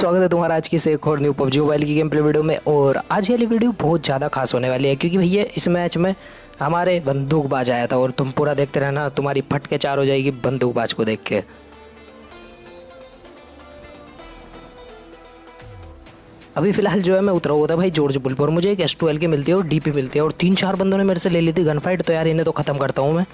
स्वागत है तुम्हारा आज की से एक और न्यू पबजी मोबाइल की गेम प्ले वीडियो में। और आज ये वाली वीडियो बहुत ज़्यादा खास होने वाली है क्योंकि भैया इस मैच में हमारे बंदूकबाज आया था और तुम पूरा देखते रहना, तुम्हारी फट के चार हो जाएगी बंदूकबाज को देख के। अभी फिलहाल जो है मैं उतरा हुआ था भाई जॉर्ज बुल पर, मुझे एक S12 की मिलती है और DP मिलती है और 3-4 बंदों ने मेरे से ले ली थी गन फाइट। तो यार इन्हें तो ख़त्म करता हूँ मैं।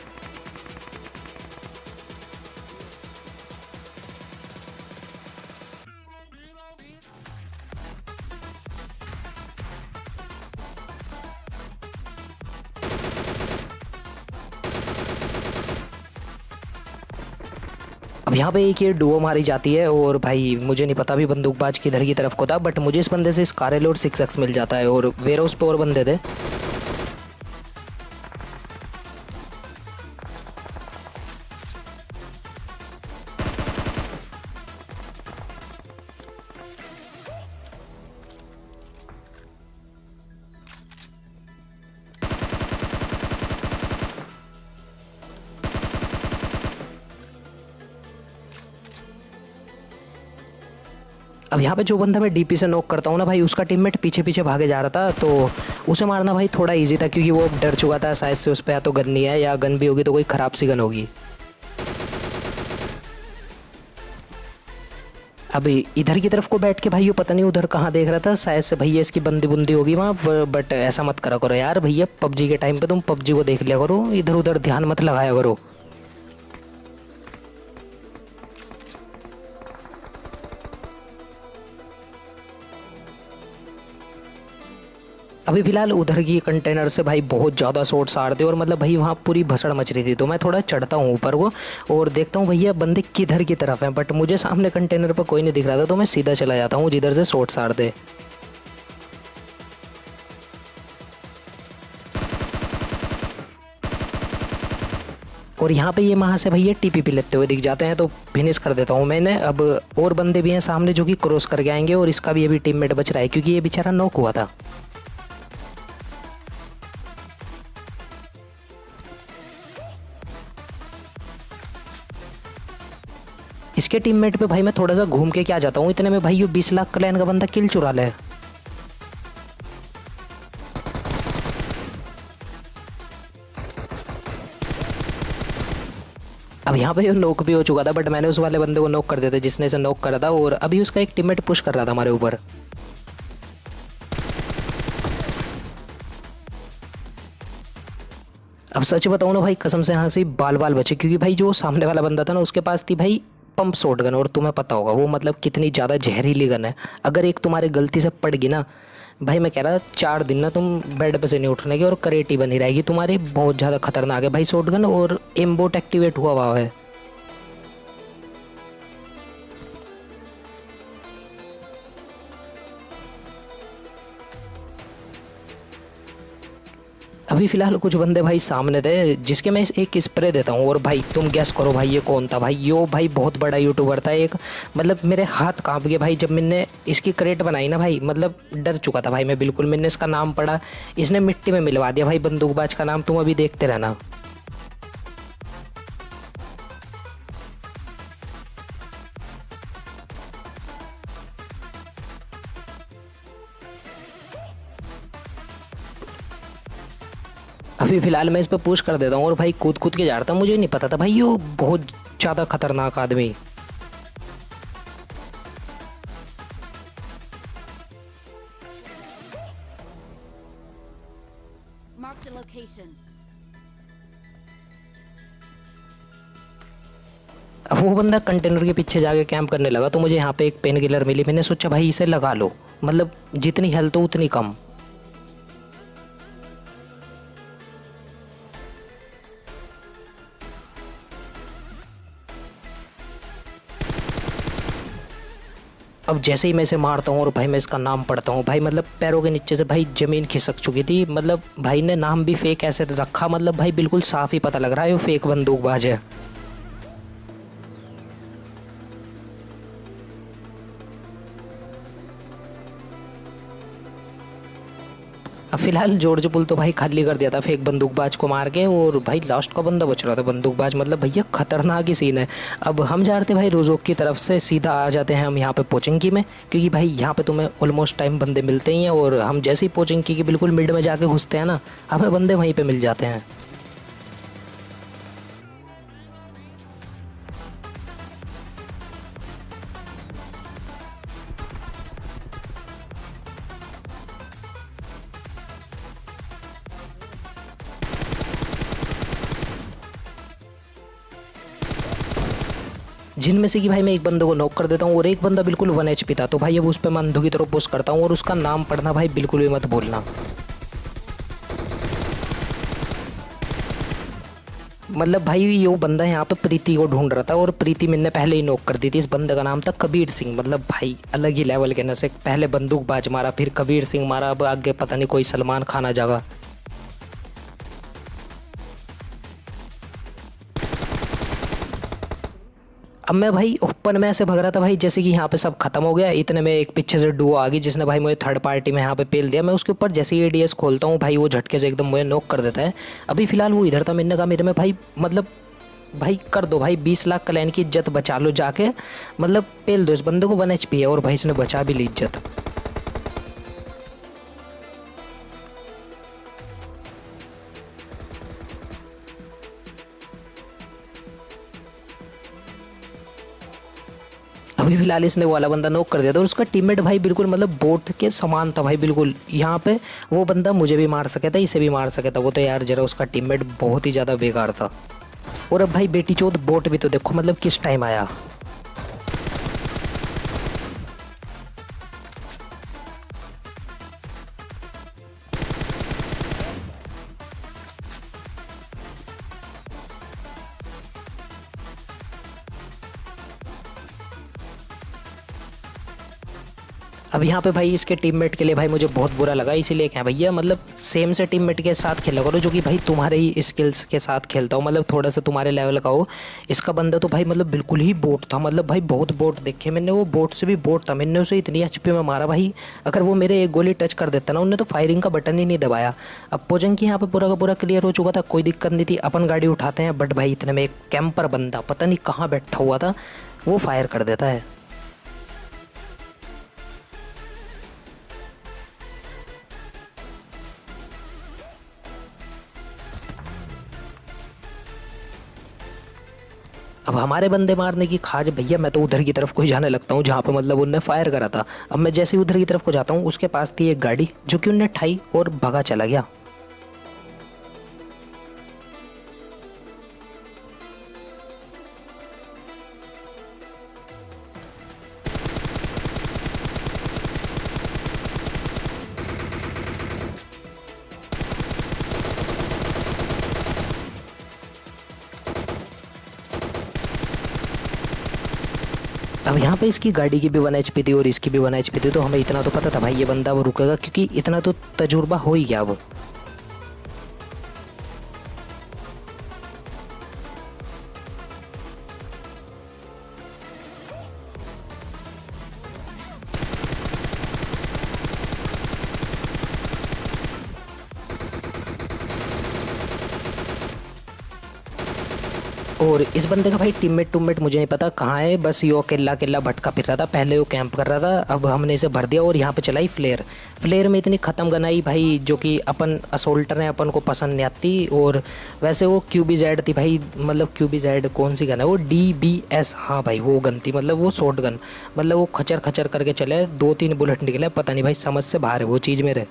अब यहाँ पे एक ये डुओ मारी जाती है और भाई मुझे नहीं पता अभी बंदूकबाज किधर की तरफ को था, बट मुझे इस बंदे से स्कारल और 6x मिल जाता है और वेयर हाउस पे और बंदे थे। अब यहाँ पे जो बंदा मैं DP से नॉक करता हूँ ना भाई, उसका टीममेट पीछे पीछे भागे जा रहा था, तो उसे मारना भाई थोड़ा इजी था क्योंकि वो डर चुका था शायद से उस पर या तो गन नहीं है या गन भी होगी तो कोई ख़राब सी गन होगी। अभी इधर की तरफ को बैठ के भाई ये पता नहीं उधर कहाँ देख रहा था, शायद से भैया इसकी बंदी बुंदी होगी वहाँ। बट ऐसा मत करा करो यार भैया, पबजी के टाइम पे तुम पबजी को देख लिया करो, इधर उधर ध्यान मत लगाया करो। अभी फिलहाल उधर की कंटेनर से भाई बहुत ज़्यादा शॉट्स आ रहे थे और मतलब भाई वहाँ पूरी भसड़ मच रही थी, तो मैं थोड़ा चढ़ता हूँ ऊपर को और देखता हूँ भैया बंदे किधर की तरफ हैं, बट मुझे सामने कंटेनर पर कोई नहीं दिख रहा था, तो मैं सीधा चला जाता हूँ जिधर से शॉट्स आ रहे थे। और यहाँ पे ये वहाँ से भैया TPP लेते हुए दिख जाते हैं, तो फिनिश कर देता हूँ मैंने। अब और बंदे भी हैं सामने जो कि क्रॉस करके आएंगे और इसका भी अभी टीममेट बच रहा है क्योंकि ये बेचारा नॉक हुआ था। इसके टीममेट पे भाई मैं थोड़ा सा घूम के क्या जाता हूँ, इतने में भाई ये 20 लाख क्लैन का बंदा किल चुरा ले। अब यहाँ पे नॉक भी हो चुका था, बट मैंने उस वाले बंदे को नॉक कर दिया था जिसने इसे नॉक करा था और अभी उसका एक टीममेट पुश कर रहा था हमारे ऊपर। अब सच बताऊँ ना भाई, कसम से यहाँ से बाल बाल बचे क्योंकि भाई जो सामने वाला बंदा था ना उसके पास थी भाई पंप शॉट गन, और तुम्हें पता होगा वो मतलब कितनी ज़्यादा जहरीली गन है। अगर एक तुम्हारे गलती से पड़ गई ना भाई, मैं कह रहा 4 दिन ना तुम बेड पे से नहीं उठने की और करेटी बनी रहेगी तुम्हारी, बहुत ज़्यादा खतरनाक है भाई शॉट गन, और एम्बोट एक्टिवेट हुआ हुआ है। अभी फिलहाल कुछ बंदे भाई सामने थे जिसके मैं एक स्प्रे देता हूँ और भाई तुम गैस करो भाई ये कौन था। भाई यो भाई बहुत बड़ा यूट्यूबर था एक, मतलब मेरे हाथ कांप गए भाई जब मैंने इसकी क्रेट बनाई ना भाई, मतलब डर चुका था भाई मैं बिल्कुल। मैंने इसका नाम पढ़ा, इसने मिट्टी में मिलवा दिया भाई बंदूकबाज का नाम, तुम अभी देखते रहना। अभी फिलहाल मैं इस पर पुश कर देता हूँ और भाई कूद कूद के जा रहा था, मुझे नहीं पता था भाई ये बहुत ज़्यादा खतरनाक आदमी। Marked a location. अब वो बंदा कंटेनर के पीछे जाके कैंप करने लगा, तो मुझे यहाँ पे एक पेन किलर मिली, मैंने सोचा भाई इसे लगा लो, मतलब जितनी हेल्थ हो उतनी कम। अब जैसे ही मैं इसे मारता हूँ और भाई मैं इसका नाम पढ़ता हूँ भाई, मतलब पैरों के नीचे से भाई ज़मीन खिसक चुकी थी, मतलब भाई ने नाम भी फेक ऐसे रखा, मतलब भाई बिल्कुल साफ ही पता लग रहा है वो फेक बंदूकबाज है। अब अब फिलहाल जॉर्ज पुल तो भाई खाली कर दिया था फेक बंदूकबाज को मार के, और भाई लास्ट का बंदा बच रहा था बंदूकबाज, मतलब भैया खतरनाक ही सीन है। अब हम जा रहे थे भाई रोजोक की तरफ से, सीधा आ जाते हैं हम यहाँ पे पोचिंकी में, क्योंकि भाई यहाँ पे तुम्हें ऑलमोस्ट टाइम बंदे मिलते ही हैं, और हम जैसे ही पोचिंकी की बिल्कुल मिड में जाके घुसते हैं ना, हमें बंदे वहीं पर मिल जाते हैं। जिनमें से कि भाई मैं एक बंदे को नॉक कर देता हूँ, और एक बंदा बिल्कुल 1 HP था, तो भाई अब उस पर मैं अंधों की तरफ पुश करता हूँ, और उसका नाम पढ़ना भाई बिल्कुल भी मत भूलना। मतलब भाई वो बंदा यहाँ पे प्रीति को ढूंढ रहा था, और प्रीति मैंने पहले ही नॉक कर दी थी। इस बंदे का नाम था कबीर सिंह, मतलब भाई अलग ही लेवल के नशे, पहले बंदूकबाज मारा, फिर कबीर सिंह मारा, अब आगे पता नहीं कोई सलमान खान आ जाएगा। अब मैं भाई ओपन में ऐसे भग रहा था भाई, जैसे कि यहाँ पे सब खत्म हो गया, इतने में एक पीछे से डुओ आ गई, जिसने भाई मुझे थर्ड पार्टी में यहाँ पे पेल दिया। मैं उसके ऊपर जैसे ही एडीएस खोलता हूँ भाई, वो झटके से एकदम मुझे नॉक कर देता है। अभी फिलहाल वो इधर था, मैंने कहा मेरे में भाई मतलब भाई कर दो भाई, 20 लाख क्लैन की इज्जत बचा लो जाके, मतलब पेल दो इस बंदे को, 1 HP है, और भाई इसने बचा भी ली इज्जत। अभी फिलहाल इसने वो वाला बंदा नॉक कर दिया था, और उसका टीममेट भाई बिल्कुल मतलब बोट के समान था भाई बिल्कुल। यहाँ पे वो बंदा मुझे भी मार सके था, इसे भी मार सके था, वो तो यार जरा उसका टीममेट बहुत ही ज़्यादा बेकार था। और अब भाई बेटी चौथ बोट भी तो देखो मतलब किस टाइम आया। अब यहाँ पे भाई इसके टीममेट के लिए भाई मुझे बहुत बुरा लगा, इसीलिए क्या भैया मतलब सेम से टीममेट के साथ खेला करो, जो कि भाई तुम्हारे ही स्किल्स के साथ खेलता हो, मतलब थोड़ा सा तुम्हारे लेवल का हो। इसका बंदा तो भाई मतलब बिल्कुल ही बोट था, मतलब भाई बहुत बोट देखे मैंने, वो बोट से भी बोट था, मैंने उसे इतनी HP में मारा भाई, अगर वो मेरे एक गोली टच कर देता ना, उन्होंने तो फायरिंग का बटन ही नहीं दबाया। अब पोजंग की यहाँ पे पूरा का पूरा क्लियर हो चुका था, कोई दिक्कत नहीं थी, अपन गाड़ी उठाते हैं, बट भाई इतने में एक कैंपर बंदा पता नहीं कहाँ बैठा हुआ था, वो फायर कर देता है। अब हमारे बंदे मारने की खाज भैया, मैं तो उधर की तरफ को ही जाने लगता हूँ जहाँ पे मतलब उनने फायर करा था। अब मैं जैसे ही उधर की तरफ को जाता हूँ, उसके पास थी एक गाड़ी जो कि उनने ठाई और भगा चला गया। अब यहाँ पे इसकी गाड़ी की भी 1 HP थी और इसकी भी 1 HP थी, तो हमें इतना तो पता था भाई ये बंदा वो रुकेगा, क्योंकि इतना तो तजुर्बा हो ही गया अब। और इस बंदे का भाई टीममेट मुझे नहीं पता कहाँ है, बस यो अकेला अकेला भटका फिर रहा था, पहले वो कैंप कर रहा था, अब हमने इसे भर दिया और यहाँ पे चलाई फ्लेयर। फ्लेयर में इतनी ख़त्म गन आई भाई, जो कि अपन असोल्टर हैं, अपन को पसंद नहीं आती। और वैसे वो QBZ थी भाई, मतलब QBZ कौन सी गन है वो, DBS, हाँ भाई वो गन थी, मतलब वो शॉर्ट गन, मतलब वो खचर खचर करके चले, 2-3 बुलेट निकले, पता नहीं भाई समझ से बाहर है वो चीज़ मेरे।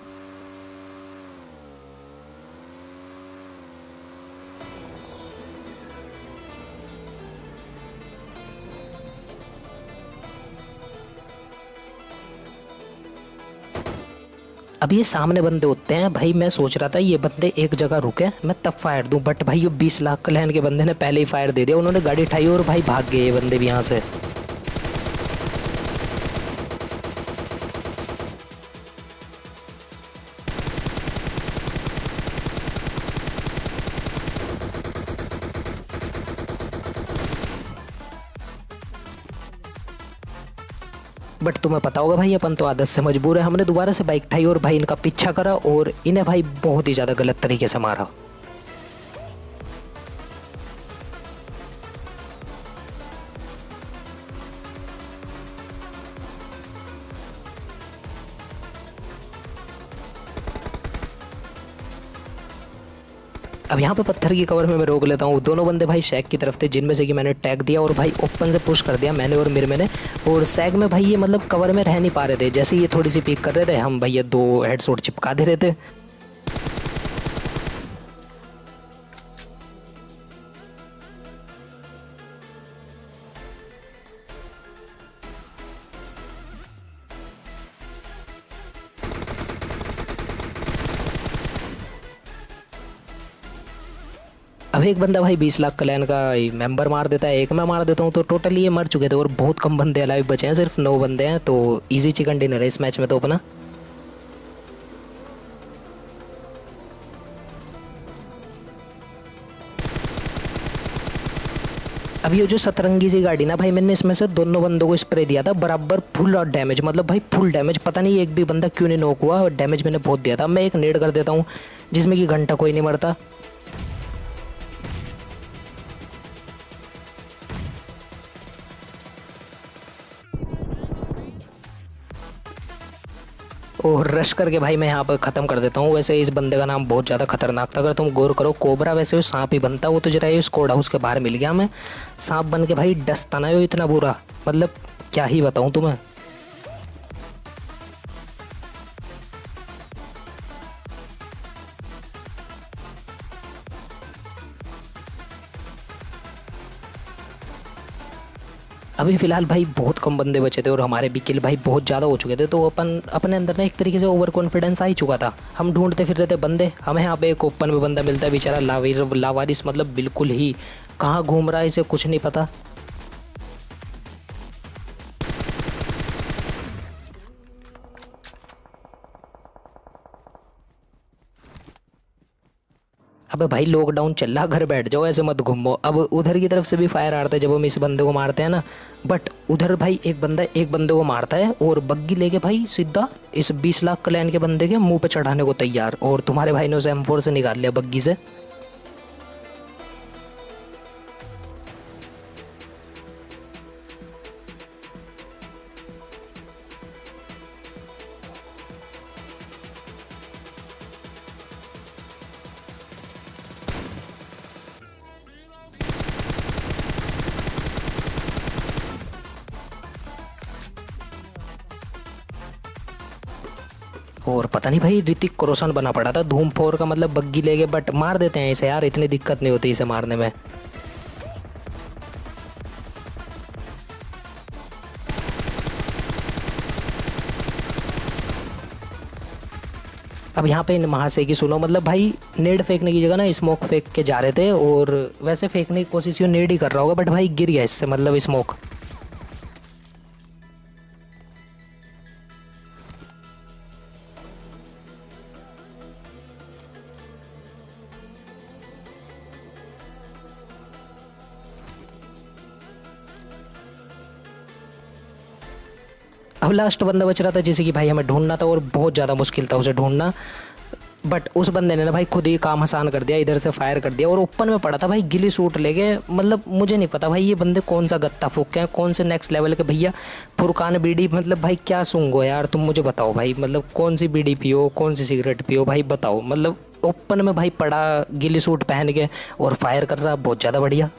अब ये सामने बंदे होते हैं भाई, मैं सोच रहा था ये बंदे एक जगह रुके मैं तब फायर दूं, बट भाई ये 20 लाख क्लैन के बंदे ने पहले ही फायर दे दिया, उन्होंने गाड़ी उठाई और भाई भाग गए ये बंदे भी यहाँ से। बट तुम्हें पता होगा भाई अपन तो आदत से मजबूर है, हमने दोबारा से बाइक उठाई और भाई इनका पीछा करा और इन्हें भाई बहुत ही ज़्यादा गलत तरीके से मारा। अब यहाँ पे पत्थर की कवर में मैं रोक लेता हूँ। दोनों बंदे भाई शैक की तरफ थे, जिनमें से कि मैंने टैग दिया और भाई ओपन से पुश कर दिया मैंने और मिरमे ने। और सैग में भाई ये मतलब कवर में रह नहीं पा रहे थे, जैसे ये थोड़ी सी पीक कर रहे थे हम भैया 2 हेडशॉट चिपका दे रहे थे। अब एक बंदा भाई 20 लाख क्लैन का मेंबर मार देता है, एक मैं मार देता हूँ, तो टोटली ये मर चुके थे और बहुत कम बंदे अलाइव बचे हैं, सिर्फ 9 बंदे हैं। तो इजी चिकन डिनर है इस मैच में तो अपना। अब ये जो सतरंगी सी गाड़ी ना भाई, मैंने इसमें से दोनों बंदों को स्प्रे दिया था बराबर फुल डैमेज, मतलब भाई फुल डैमेज, पता नहीं एक भी बंदा क्यों नहीं नॉक हुआ, डैमेज मैंने बहुत दिया था। मैं एक नेड कर देता हूँ जिसमें कि घंटा कोई नहीं मरता। और रश करके भाई मैं यहाँ पर ख़त्म कर देता हूँ। वैसे इस बंदे का नाम बहुत ज़्यादा खतरनाक था, अगर तुम गौर करो कोबरा, वैसे वो सांप ही बनता, वो तो जरा ये स्कोड हाउस के बाहर मिल गया। मैं सांप बन के भाई डसता ना हो इतना बुरा, मतलब क्या ही बताऊँ तुम्हें। अभी फ़िलहाल भाई बहुत कम बंदे बचे थे और हमारे भी किल भाई बहुत ज़्यादा हो चुके थे, तो अपन अपने अंदर ना एक तरीके से ओवर कॉन्फिडेंस आ ही चुका था। हम ढूंढते फिर रहे थे बंदे, हमें यहाँ पे एक ओपन में बंदा मिलता है, बेचारा लावारिस, मतलब बिल्कुल ही कहाँ घूम रहा है इसे कुछ नहीं पता। अबे भाई लॉकडाउन चल रहा, घर बैठ जाओ, ऐसे मत घूमो। अब उधर की तरफ से भी फायर आता है जब हम इस बंदे को मारते हैं ना, बट उधर भाई एक बंदा एक बंदे को मारता है और बग्गी लेके भाई सीधा इस 20 लाख क्लैन के बंदे के मुंह पे चढ़ाने को तैयार, और तुम्हारे भाई ने उसे M4 से निकाल लिया बग्गी से। और पता नहीं भाई ऋतिक को रोशन बना पड़ा था धूम 4 का, मतलब बग्गी लेके, बट मार देते हैं इसे यार, इतनी दिक्कत नहीं होती इसे मारने में। अब यहाँ पे इन महाशय की सुनो, मतलब भाई नेड फेंकने की जगह ना स्मोक फेंक के जा रहे थे, और वैसे फेंकने की कोशिश ये नेड ही कर रहा होगा, बट भाई गिर गया इससे, मतलब स्मोक। अब लास्ट बंदा बच रहा था जिसे कि भाई हमें ढूंढना था, और बहुत ज़्यादा मुश्किल था उसे ढूंढना, बट उस बंदे ने ना भाई खुद ही काम आसान कर दिया, इधर से फायर कर दिया और ओपन में पड़ा था भाई गिली सूट लेके। मतलब मुझे नहीं पता भाई ये बंदे कौन सा गत्ता फूक हैं, कौन से नेक्स्ट लेवल के भैया फुरकान बीड़ी, मतलब भाई क्या सूंघो यार तुम, मुझे बताओ भाई, मतलब कौन सी बीड़ी पियो, कौन सी सिगरेट पियो भाई बताओ, मतलब ओपन में भाई पड़ा गिली सूट पहन के और फायर कर रहा, बहुत ज़्यादा बढ़िया।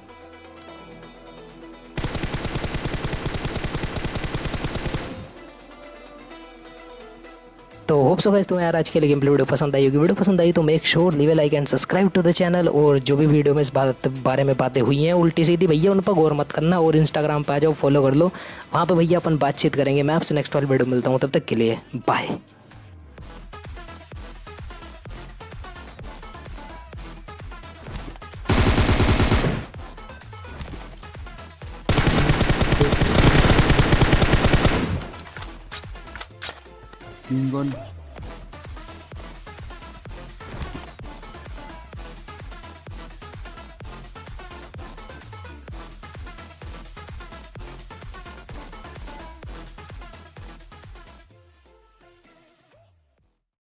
तो होप सो गाइस तुम्हें यार आज के लिए वीडियो पसंद आई होगी। वीडियो पसंद आई तो make sure leave a like and subscribe to the channel, और जो भी वीडियो में इस बारे में बातें हुई हैं उल्टी सीधी भैया उन पर गौर मत करना, और इंस्टाग्राम पे आ जाओ फॉलो कर लो, वहाँ पे भैया अपन बातचीत करेंगे। मैं आपसे नेक्स्ट वाली वीडियो मिलता हूँ, तब तक के लिए बाय। Ingon.